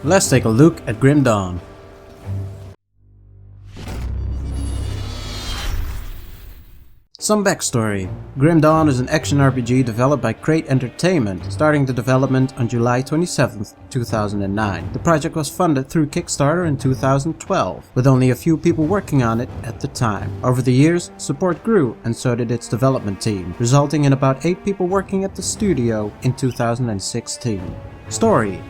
Let's take a look at Grim Dawn. Some backstory. Grim Dawn is an action RPG developed by Crate Entertainment, starting the development on July 27, 2009. The project was funded through Kickstarter in 2012, with only a few people working on it at the time. Over the years, support grew and so did its development team, resulting in about 8 people working at the studio in 2016. Story.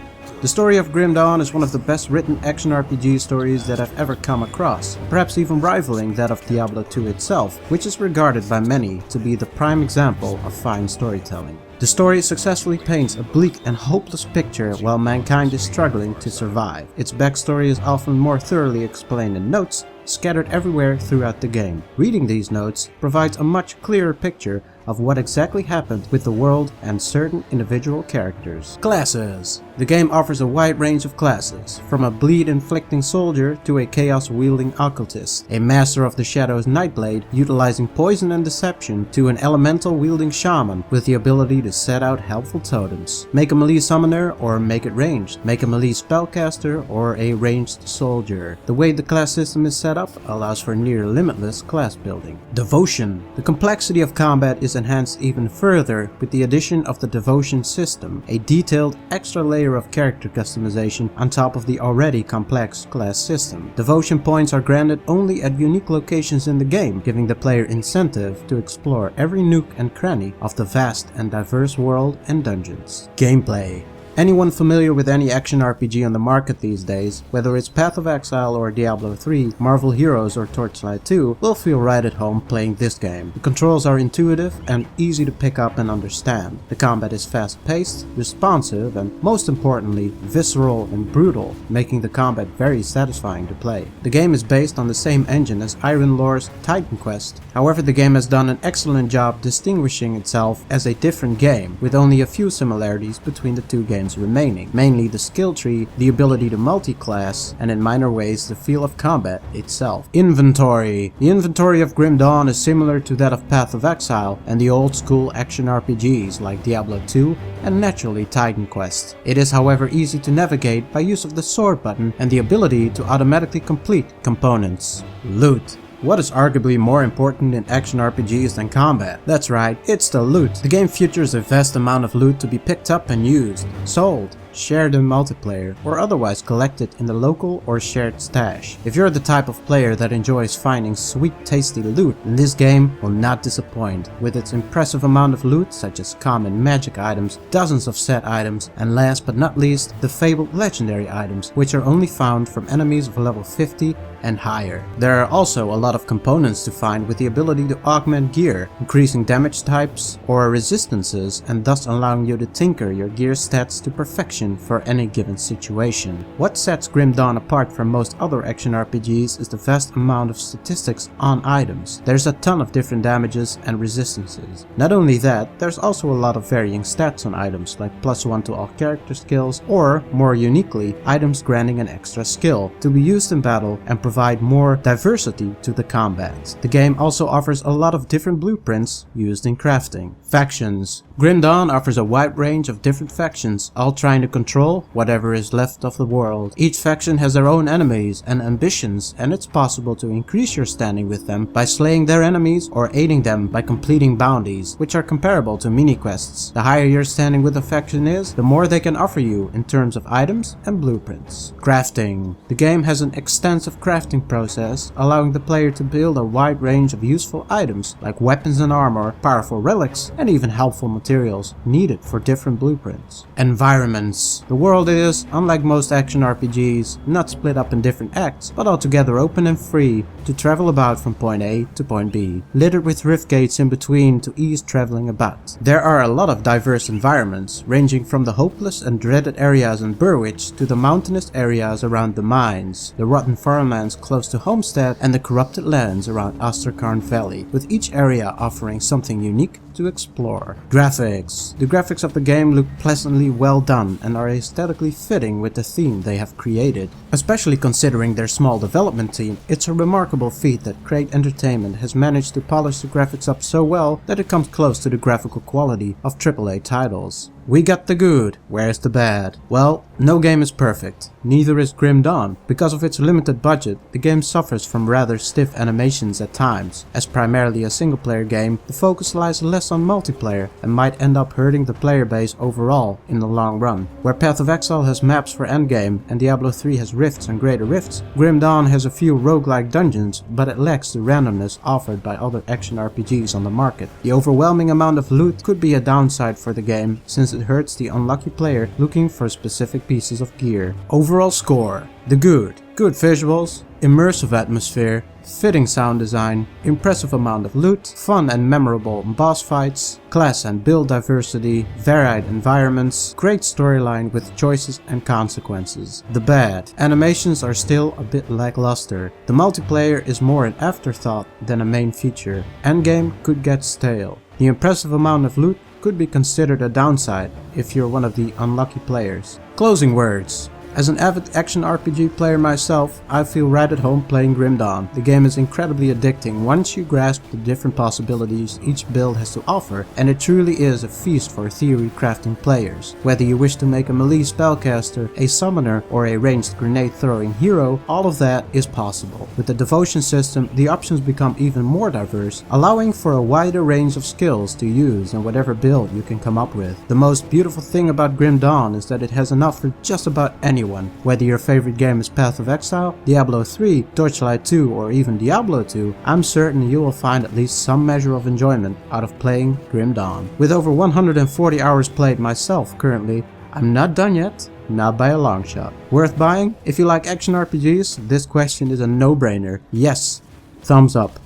The story of Grim Dawn is one of the best written action RPG stories that I've ever come across, perhaps even rivaling that of Diablo 2 itself, which is regarded by many to be the prime example of fine storytelling. The story successfully paints a bleak and hopeless picture while mankind is struggling to survive. Its backstory is often more thoroughly explained in notes, scattered everywhere throughout the game. Reading these notes provides a much clearer picture of what exactly happened with the world and certain individual characters. Classes. The game offers a wide range of classes, from a bleed-inflicting soldier to a chaos-wielding occultist, a master of the shadows Nightblade utilizing poison and deception to an elemental-wielding shaman with the ability to set out helpful totems. Make a melee summoner or make it ranged. Make a melee spellcaster or a ranged soldier. The way the class system is set up allows for near limitless class building. Devotion. The complexity of combat is enhanced even further with the addition of the Devotion system, a detailed extra layer of character customization on top of the already complex class system. Devotion points are granted only at unique locations in the game, giving the player incentive to explore every nook and cranny of the vast and diverse world and dungeons. Gameplay. Anyone familiar with any action RPG on the market these days, whether it's Path of Exile or Diablo 3, Marvel Heroes or Torchlight 2, will feel right at home playing this game. The controls are intuitive and easy to pick up and understand. The combat is fast-paced, responsive, and most importantly, visceral and brutal, making the combat very satisfying to play. The game is based on the same engine as Iron Lore's Titan Quest. However, the game has done an excellent job distinguishing itself as a different game, with only a few similarities between the two games remaining, mainly the skill tree, the ability to multi-class, and in minor ways the feel of combat itself. Inventory. The inventory of Grim Dawn is similar to that of Path of Exile and the old school action RPGs like Diablo 2 and naturally Titan Quest. It is however easy to navigate by use of the sword button and the ability to automatically complete components. Loot. What is arguably more important in action RPGs than combat? That's right, it's the loot. The game features a vast amount of loot to be picked up and used, sold, shared in multiplayer, or otherwise collected in the local or shared stash. If you're the type of player that enjoys finding sweet tasty loot, then this game will not disappoint, with its impressive amount of loot such as common magic items, dozens of set items, and last but not least, the fabled legendary items, which are only found from enemies of level 50 and higher. There are also a lot of components to find with the ability to augment gear, increasing damage types or resistances and thus allowing you to tinker your gear stats to perfection for any given situation. What sets Grim Dawn apart from most other action RPGs is the vast amount of statistics on items. There's a ton of different damages and resistances. Not only that, there's also a lot of varying stats on items like +1 to all character skills or, more uniquely, items granting an extra skill to be used in battle and provide more diversity to the combat. The game also offers a lot of different blueprints used in crafting. Factions. Grim Dawn offers a wide range of different factions, all trying to control whatever is left of the world. Each faction has their own enemies and ambitions, and it's possible to increase your standing with them by slaying their enemies or aiding them by completing bounties, which are comparable to mini-quests. The higher your standing with a faction is, the more they can offer you in terms of items and blueprints. Crafting. The game has an extensive crafting process, allowing the player to build a wide range of useful items like weapons and armor, powerful relics, and even helpful materials needed for different blueprints. Environments. The world is, unlike most action RPGs, not split up in different acts, but altogether open and free to travel about from point A to point B, littered with rift gates in between to ease traveling about. There are a lot of diverse environments, ranging from the hopeless and dreaded areas in Burwich to the mountainous areas around the mines, the rotten farmlands close to Homestead, and the corrupted lands around Osterkarn Valley, with each area offering something unique to explore. Graphics. The graphics of the game look pleasantly well done and are aesthetically fitting with the theme they have created. Especially considering their small development team, it's a remarkable feat that Crate Entertainment has managed to polish the graphics up so well that it comes close to the graphical quality of AAA titles. We got the good, where's the bad? Well, no game is perfect, neither is Grim Dawn. Because of its limited budget, the game suffers from rather stiff animations at times. As primarily a single player game, the focus lies less on multiplayer and might end up hurting the player base overall in the long run. Where Path of Exile has maps for endgame and Diablo 3 has rifts and greater rifts, Grim Dawn has a few roguelike dungeons, but it lacks the randomness offered by other action RPGs on the market. The overwhelming amount of loot could be a downside for the game, since it hurts the unlucky player looking for specific pieces of gear. Overall score: the good visuals, immersive atmosphere, fitting sound design, impressive amount of loot, fun and memorable boss fights, class and build diversity, varied environments, great storyline with choices and consequences. The bad: animations are still a bit lackluster. The multiplayer is more an afterthought than a main feature. Endgame could get stale. The impressive amount of loot could be considered a downside if you're one of the unlucky players. Closing words: as an avid action RPG player myself, I feel right at home playing Grim Dawn. The game is incredibly addicting once you grasp the different possibilities each build has to offer, and it truly is a feast for theory crafting players. Whether you wish to make a melee spellcaster, a summoner, or a ranged grenade throwing hero, all of that is possible. With the devotion system, the options become even more diverse, allowing for a wider range of skills to use in whatever build you can come up with. The most beautiful thing about Grim Dawn is that it has enough for just about anyone. Whether your favorite game is Path of Exile, Diablo 3, Torchlight 2, or even Diablo 2, I'm certain you will find at least some measure of enjoyment out of playing Grim Dawn. With over 140 hours played myself currently, I'm not done yet, not by a long shot. Worth buying? If you like action RPGs, this question is a no-brainer. Yes, thumbs up.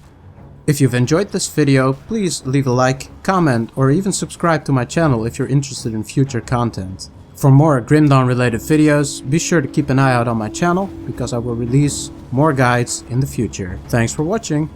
If you've enjoyed this video, please leave a like, comment, or even subscribe to my channel if you're interested in future content. For more Grim Dawn related videos, be sure to keep an eye out on my channel, because I will release more guides in the future. Thanks for watching!